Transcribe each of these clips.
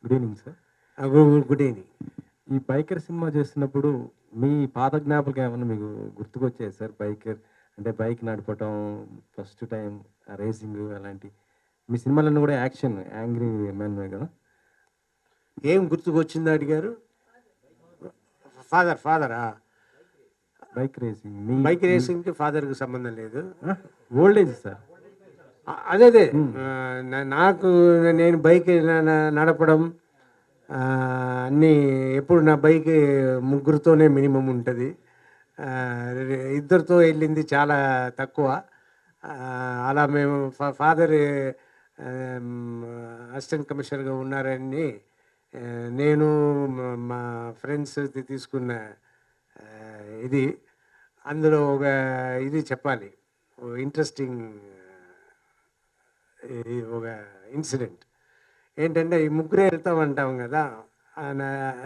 Good evening sir. Good evening. ఈ biker cinema చేస్తున్నప్పుడు మీ పాత జ్ఞాపకం ఏమన్నా మీకు గుర్తుకొచ్చాయి సార్? బైకర్ అంటే బైక్ నడపటం, ఫస్ట్ టైం రేసింగ్ అలాంటి. మీ సినిమాలన్నీ కూడా యాక్షన్, యాంగ్రీ మెన్ కదా? ఏం గుర్తుకొచ్చిందో అడిగారు? ఫాదరా? Bike racing. మీ బైక్ రేసింగ్కి ఫాదర్కి సంబంధం లేదు. Old age sir. అదే నాకు నేను బైక్ నడపడం అన్నీ ఎప్పుడు నా బైక్ ముగ్గురితోనే మినిమం ఉంటుంది. ఇద్దరితో వెళ్ళింది చాలా తక్కువ. అలా మేము ఫాదర్ అసిస్టెంట్ కమిషనర్గా ఉన్నారని నేను మా ఫ్రెండ్స్ తీసుకున్న ఇది, అందులో ఒక ఇది చెప్పాలి, ఇంట్రెస్టింగ్ ఒక ఇన్సిడెంట్ ఏంటంటే, ఈ ముగ్గురే వెళ్తామంటాం కదా,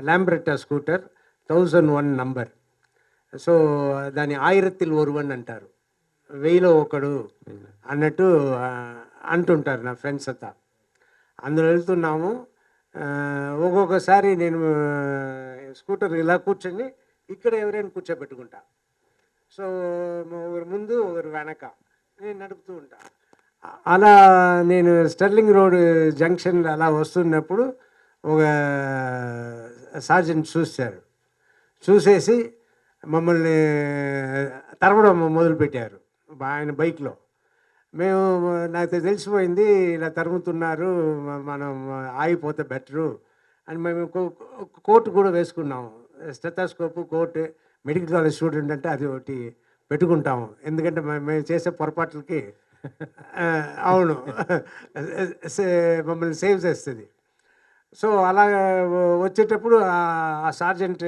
ల్యాంబ్రెట్టా స్కూటర్ 1001 నంబర్. సో దాని ఆయిరత్తిల్ ఒరువన్ అంటారు, 1000లో ఒకడు అన్నట్టు అంటుంటారు నా ఫ్రెండ్స్ అంతా. అందులో వెళ్తున్నాము. ఒక్కొక్కసారి నేను స్కూటర్ ఇలా కూర్చొని ఇక్కడ ఎవరైనా కూర్చోబెట్టుకుంటా. సో ఒకరు ముందు ఒకరు వెనక నేను నడుపుతూ ఉంటా. అలా నేను స్టెర్లింగ్ రోడ్ జంక్షన్ అలా వస్తున్నప్పుడు ఒక సార్జెంట్ చూసేసి మమ్మల్ని తరవడం మొదలుపెట్టారు ఆయన బైక్లో. నాకు తెలిసిపోయింది ఇలా తరుముతున్నారు, మనం ఆగిపోతే బెటరు అని మేము కోట్ కూడా వేసుకున్నాము. స్టెథోస్కోపు, కోట్, మెడికల్ కాలేజ్ స్టూడెంట్ అంటే అది ఒకటి పెట్టుకుంటాము, ఎందుకంటే మేము చేసే పొరపాట్లకి అవును మమ్మల్ని సేవ్ చేస్తుంది. సో అలా వచ్చేటప్పుడు ఆ సార్జెంట్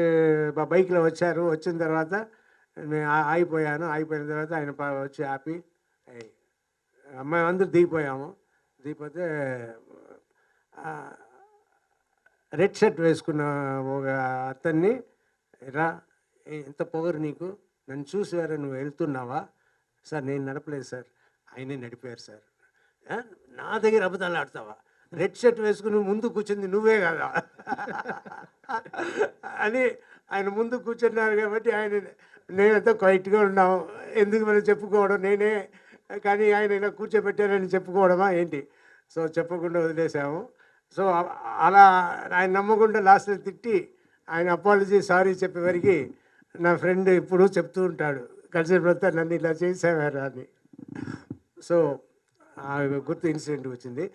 బైక్లో వచ్చారు. వచ్చిన తర్వాత నేను ఆగిపోయిన తర్వాత ఆయన వచ్చి ఆపి, అమ్మాయి అందరూ దిగిపోతే రెడ్ షర్ట్ వేసుకున్న ఒక అతన్ని, రా ఎంత పొగరు నీకు, నన్ను చూసి వేరే నువ్వు వెళ్తున్నావా? సార్ నేను నడపలేదు సార్, ఆయనే నడిపారు సార్. నా దగ్గర అబద్ధాలు ఆడతావా? రెడ్ షర్ట్ వేసుకుని ముందు కూర్చుంది నువ్వే కదా అని ఆయన ముందు కూర్చున్నారు కాబట్టి ఆయన నేనంతా క్వైట్గా ఉన్నాము. ఎందుకు మనం చెప్పుకోవడం, నేనే కానీ ఆయన ఇలా కూర్చోబెట్టారని చెప్పుకోవడమా ఏంటి? సో చెప్పకుండా వదిలేసాము. సో అలా ఆయన నమ్మకుండా లాస్ట్లో తిట్టి ఆయన అపాలజీ సారీ చెప్పేవరికి నా ఫ్రెండ్ ఇప్పుడు చెప్తూ ఉంటాడు, కలిసినప్పుడు నన్ను ఇలా చేసేవారు అని. సో గుర్తు ఇన్సిడెంట్ వచ్చింది.